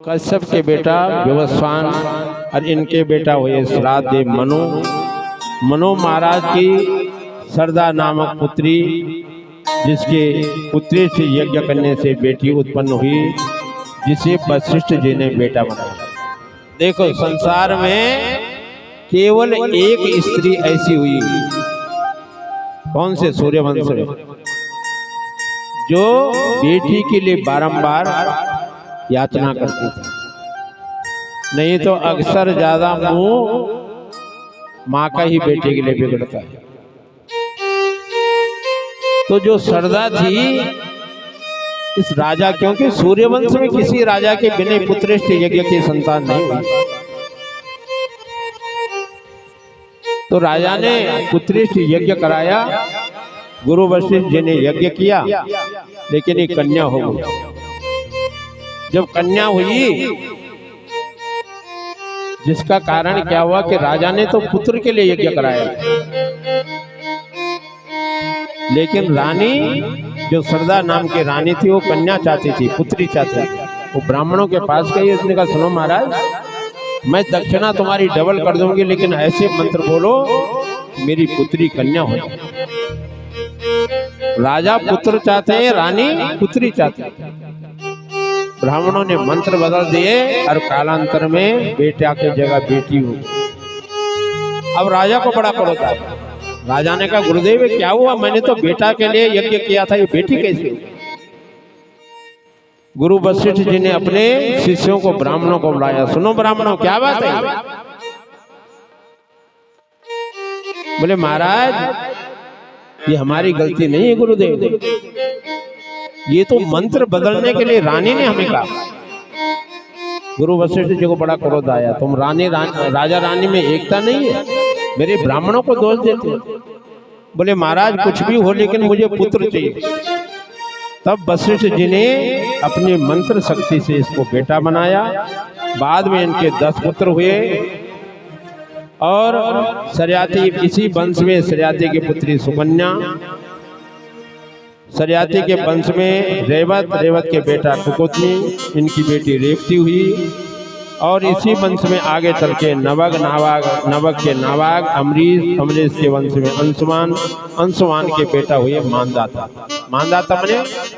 कश्यप के बेटा विवस्वान और इनके बेटा हुए श्राद्धदेव मनु। मनु महाराज की सरदा नामक पुत्री, जिसके पुत्री से यज्ञ करने से बेटी उत्पन्न हुई, जिसे वशिष्ठ जी ने बेटा बनाया। देखो, संसार में केवल एक स्त्री ऐसी हुई, कौन से? सूर्यवंश में, जो बेटी के लिए बारंबार याचना करती थी। नहीं तो अक्सर ज्यादा मुंह माँ का ही बेटे के लिए बिगड़ता है। तो जो सरदा थी इस राजा, क्योंकि सूर्यवंश में किसी राजा के बिना पुत्रेष्ठ यज्ञ की संतान नहीं हुई, तो राजा ने पुत्रेष्ठ यज्ञ कराया। गुरु वशिष्ठ जी ने यज्ञ किया, लेकिन एक कन्या हो गई। जब कन्या हुई, जिसका कारण क्या हुआ कि राजा ने तो पुत्र के लिए यज्ञ कराया, लेकिन रानी, जो सरदा नाम की रानी थी, वो कन्या चाहती थी, पुत्री चाहती थी। वो ब्राह्मणों के पास गई, उसने कहा, सुनो महाराज, मैं दक्षिणा तुम्हारी डबल कर दूंगी, लेकिन ऐसे मंत्र बोलो मेरी पुत्री कन्या हो जाए। राजा पुत्र चाहते हैं, रानी पुत्री चाहती है। ब्राह्मणों ने मंत्र बदल दिए और कालांतर में बेटा की जगह बेटी हो गई। अब राजा को बड़ा क्रोध आया। राजा ने कहा, गुरुदेव क्या हुआ? मैंने तो बेटा के लिए यज्ञ किया था, ये बेटी कैसे? गुरु वशिष्ठ जी ने अपने शिष्यों को, ब्राह्मणों को बुलाया। सुनो ब्राह्मणों, क्या बात है? बोले, महाराज ये हमारी गलती नहीं है गुरुदेव, ये तो मंत्र बदलने के लिए रानी ने हमें कहा। गुरु वशिष्ठ जी को बड़ा क्रोध आया। तुम राजा रानी में एकता नहीं है, मेरे ब्राह्मणों को दोष देते हो। बोले, महाराज कुछ भी हो, लेकिन मुझे पुत्र चाहिए। तब वशिष्ठ जी ने अपनी मंत्र शक्ति से इसको बेटा बनाया। बाद में इनके 10 पुत्र हुए, और सरयाती, इसी वंश में सरयाती की पुत्री सुकन्या, सरयाती के वंश में रेवत, रेवत के बेटा कुकुतनी, इनकी बेटी रेवती हुई। और इसी वंश में आगे चल के नवग, नवग के नावाग, अमरीश, अमरीश के वंश में अंशुमान, अंशुमान के बेटा हुए मानदाता। मानदाता मने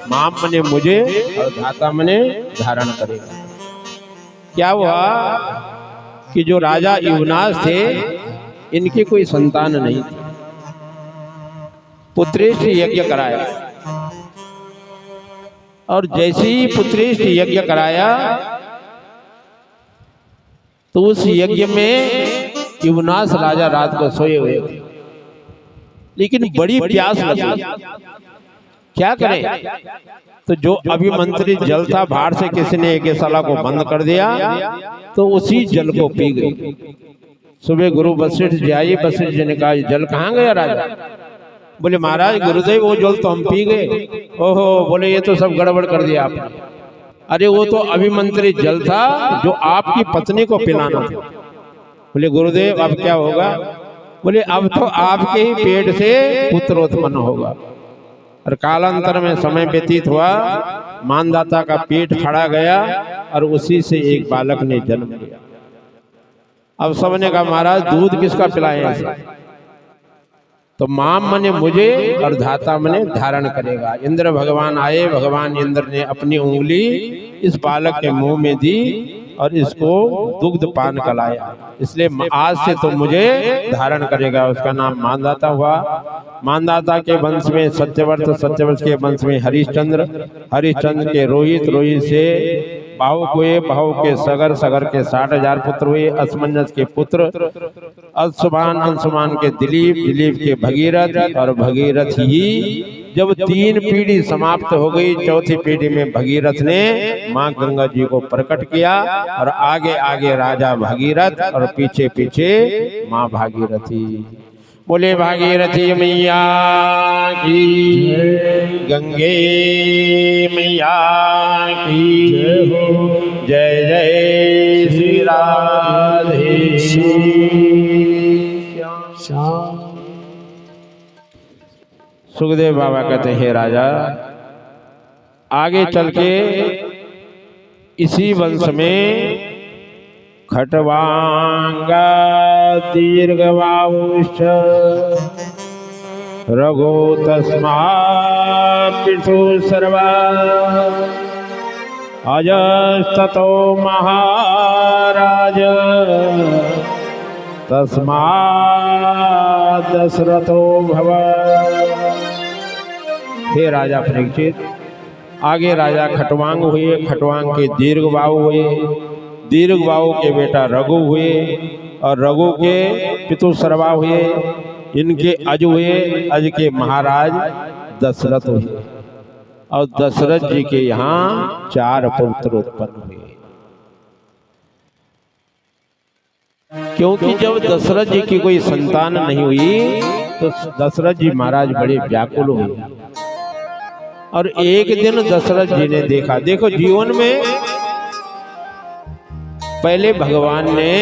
माम मने मुझे, और धाता मने धारण करेगा। क्या हुआ कि जो राजा युवनाश थे, इनकी कोई संतान नहीं थी। पुत्रेष्ठ यज्ञ कराया, और जैसे ही पुत्रेष्ठ यज्ञ कराया, तो उस यज्ञ में युवनाश राजा रात को सोए हुए थे, लेकिन बड़ी प्यास लगी। क्या करें? तो जो अभिमंत्रित जल था, बाहर से किसी ने एक साला को बंद कर दिया, तो उसी जल को पी गई। सुबह गुरु वशिष्ठ जी आए। वशिष्ठ जी ने कहा, जल कहाँ गया राजा? बोले, महाराज गुरुदेव वो जल तो हम पी गए। ओहो, बोले ये तो सब गड़बड़ कर दिया आपने। अरे वो तो अभिमंत्रित जल था, जो आपकी पत्नी को पिलाना था। बोले, गुरुदेव अब क्या होगा? बोले, अब तो आपके ही पेट से पुत्र उत्पन्न होगा। और कालांतर में समय व्यतीत हुआ, मानदाता का पेट फड़ा गया, और उसी से एक बालक ने जन्म लिया। अब सबने कहा, महाराज दूध किसका पिलाएं ऐसा? तो माम मने मुझे, और धाता मने धारण करेगा। इंद्र भगवान आए। भगवान इंद्र ने अपनी उंगली इस बालक के मुंह में दी, और इसको दुग्ध पान कराया। इसलिए आज से तो मुझे धारण करेगा। उसका नाम मानदाता हुआ। मानदाता के वंश में सत्यवर्त, सत्यवर्त के वंश में हरिश्चंद्र, हरिश्चंद्र के रोहित, रोहित से बाहुक हुए, बाहुक के सगर, सगर के 60,000 पुत्र हुए। असमंजस के पुत्र अंशुमान, अंशुमान के दिलीप, दिलीप के भगीरथ, और भगीरथ ही जब 3 पीढ़ी समाप्त हो गई, चौथी पीढ़ी में भगीरथ ने माँ गंगा जी को प्रकट किया, और आगे आगे राजा भगीरथ, और पीछे पीछे माँ भागीरथी। बोले भागीरथी मैया की, गंगे मैया की जय। जय श्री राधे श्याम। सुखदेव बाबा कहते हैं, राजा आगे चल के इसी वंश में खटवांगा दीर्घबाहुश्च रघु तस्मात् पितु सर्वा अजस्ततो महाराज तस्मात् दशरथो भवत्। हे राजा परीक्षित, आगे राजा खटवांग हुए, खटवांग के दीर्घबाहु हुए, दीर्घबाहु के बेटा रघु हुए और रघु के पितु सर्वा हुए, इनके अज हुए, अज के महाराज दशरथ हुए और दशरथ जी के यहाँ 4 पुत्र उत्पन्न हुए। क्योंकि जब दशरथ जी की कोई संतान नहीं हुई तो दशरथ जी महाराज बड़े व्याकुल हुए और एक दिन दशरथ जी ने देखा, देखो जीवन में पहले भगवान ने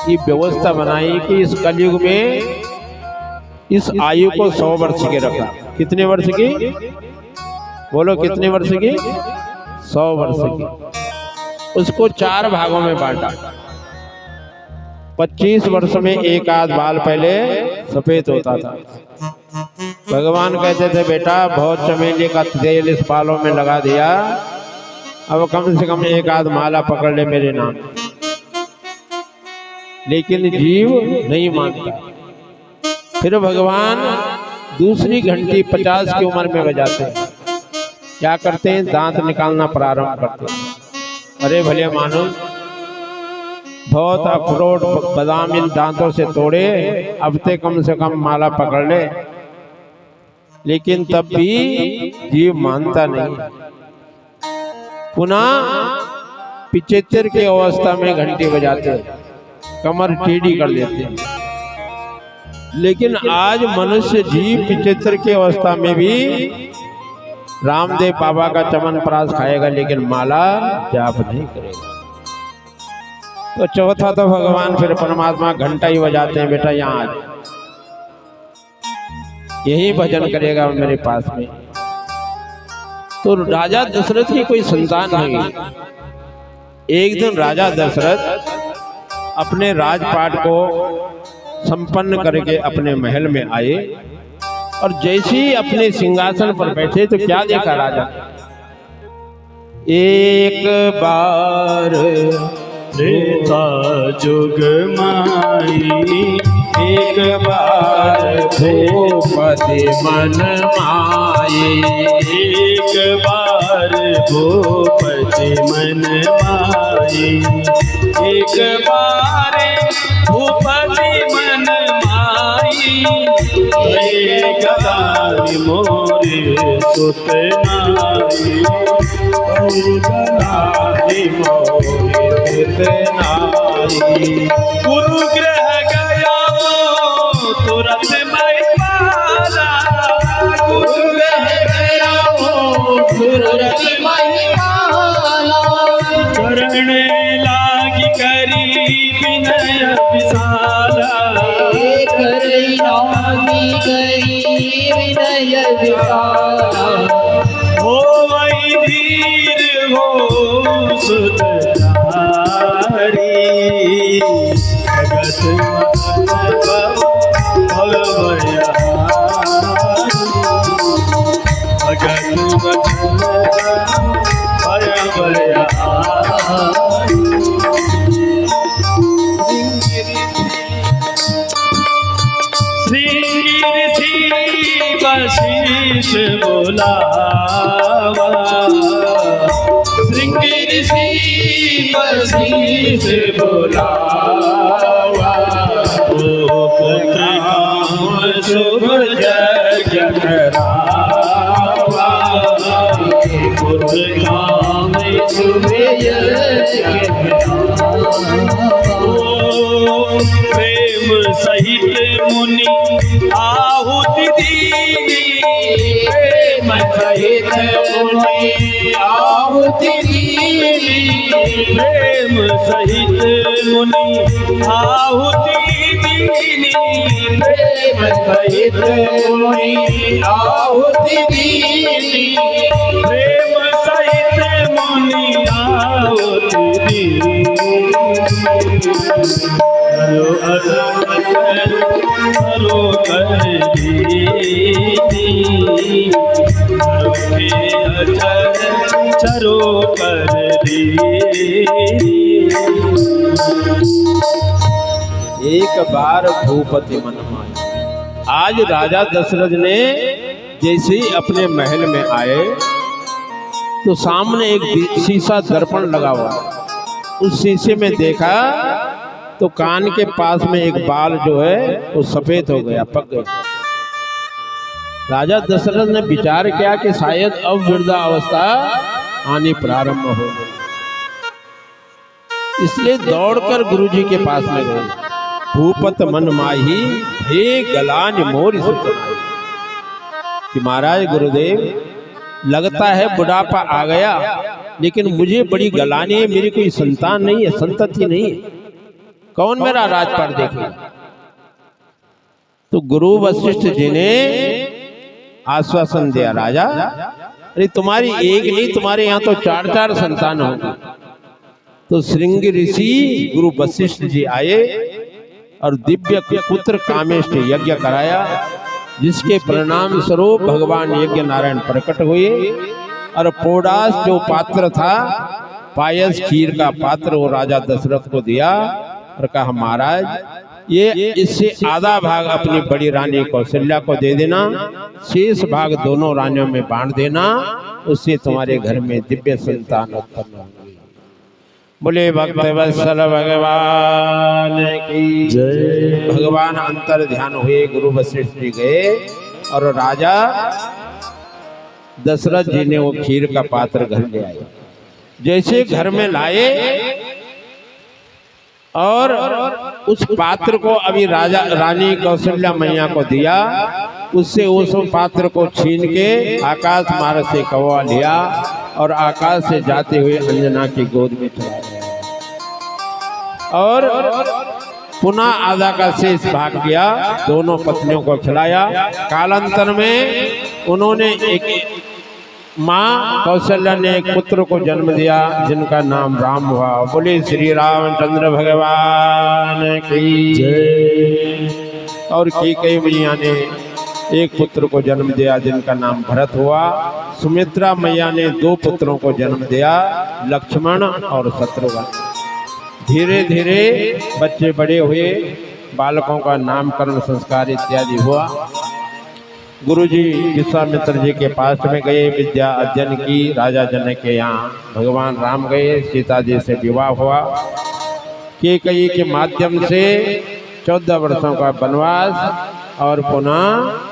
ये व्यवस्था बनाई कि इस कलयुग में इस आयु को 100 वर्ष की रखा। कितने वर्ष की? बोलो कितने वर्ष की? 100 वर्ष की। उसको 4 भागों में बांटा। 25 वर्ष में एक आध बाल पहले सफेद होता था। भगवान कहते थे बेटा बहुत चमेली का तेल इस बालों में लगा दिया, अब कम से कम एक आध माला पकड़ ले मेरे नाम। लेकिन जीव नहीं मानता। फिर भगवान दूसरी घंटी 50 की उम्र में बजाते हैं। क्या करते हैं? दांत निकालना प्रारंभ करते हैं। अरे भले मानो बहुत अखरोट बादाम इन दांतों से तोड़े, अब ते कम से कम माला पकड़ ले। लेकिन तब भी जीव मानता नहीं। पुनः 75 की अवस्था में घंटी बजाते, कमर टेढ़ी कर देते हैं। लेकिन आज मनुष्य जीव 75 की अवस्था में भी रामदेव बाबा का चमनप्राश खाएगा, लेकिन माला जाप नहीं करेगा। तो चौथा तो भगवान फिर परमात्मा घंटा ही बजाते हैं, बेटा यहाँ आ, यही भजन करेगा मेरे पास में। तो राजा दशरथ की कोई संतान नहीं। एक दिन राजा दशरथ अपने राजपाट को संपन्न करके अपने महल में आए और जैसे ही अपने सिंहासन पर बैठे तो क्या देखा राजा? एक बार त्रेता जुग माई, एक बार भूपति मन माये, एक बार भूपति मन माये, एक बार भूपति मन माई, एक बार मोरे सुत नाई, गुरु ग्रह गया तुरंत मैं पाला, गुरु ग्रह गया तुरंत मैं पाला, शरण लागी करी विनय विशाला, करी लागी करी विनय विशाला, हो वही धीर हो सुधारी, जगत भवया, जगत भवया। श्रृंगी ऋषि वशिष्ठ बोलावा, श्रृंगी ऋषि वशिष्ठ बोलावा, शुभ यज्ञ करावा, पुत्र काम शुभ यज्ञ प्रेम सहित मुनि आहुति दीनी, प्रेम सहित मुनि आहुति दीनी, प्रेम सहित मुनि आहुति दीनी, प्रेम सहित मुनि आहुति दीनी, प्रेम सहित मुनि जो कर दी। एक बार भूपति मन माही। आज राजा दशरथ ने जैसे ही अपने महल में आए तो सामने एक शीशा दर्पण लगा हुआ। उस शीशे में देखा तो कान के पास में एक बाल जो है वो सफेद हो गया, पक गया। राजा दशरथ ने विचार किया कि शायद अब वृद्धा अवस्था आनी प्रारंभ हो, इसलिए दौड़कर गुरुजी के पास में गए। भूपत मन माही हे गलान मोर सुतनाई। कि महाराज गुरुदेव, लगता है बुढ़ापा आ गया, लेकिन मुझे बड़ी गलानी है, मेरी कोई संतान नहीं है, संतति नहीं है, कौन मेरा राजपाट देखेगा। तो गुरु वशिष्ठ जी ने आश्वासन दिया, राजा अरे तुम्हारी एक नहीं, तुम्हारे यहाँ तो 4-4 संतान होंगे। तो श्रृंगी ऋषि गुरु वशिष्ठ जी आए और दिव्य पुत्र कामेष्ट यज्ञ कराया, जिसके परिणाम स्वरूप भगवान यज्ञ नारायण प्रकट हुए। और पोडास जो पात्र था, पायस खीर का पात्र, वो राजा दशरथ को दिया और कहा महाराज ये इससे आधा भाग अपनी बड़ी रानी कौशल्या को दे देना, शेष भाग दोनों रानियों में बांट देना, उससे तुम्हारे घर में दिव्य संतान उत्पन्न होंगी। बोले भक्त वत्सल भगवान की जय। भगवान अंतर ध्यान हुए, गुरु वशिष्ठ जी गए और राजा दशरथ जी ने वो खीर का पात्र घर ले आए। जैसे घर में लाए और उस पात्र को अभी राजा रानी कौशल्या मैया को दिया, उससे उस पात्र को छीन के आकाश मार्ग से कौवा लिया और आकाश से जाते हुए अंजना की गोद में चला गया और पुनः आधा का शेष भाग किया, दोनों पत्नियों को खिलाया। कालांतर में उन्होंने एक माँ कौशल्या ने एक पुत्र को जन्म दिया, जिनका नाम राम हुआ। बोले श्री रामचंद्र भगवान की जय। और कैकेयी मैया ने एक पुत्र को जन्म दिया, जिनका नाम भरत हुआ। सुमित्रा मैया ने 2 पुत्रों को जन्म दिया, लक्ष्मण और शत्रुघ्न। धीरे धीरे बच्चे बड़े हुए, बालकों का नामकरण संस्कार इत्यादि हुआ। गुरुजी विश्वामित्र जी के पास में गए, विद्या अध्ययन की। राजा जनक के यहाँ भगवान राम गए, सीता जी से विवाह हुआ। कैकेयी के माध्यम से 14 वर्षों का वनवास और पुनः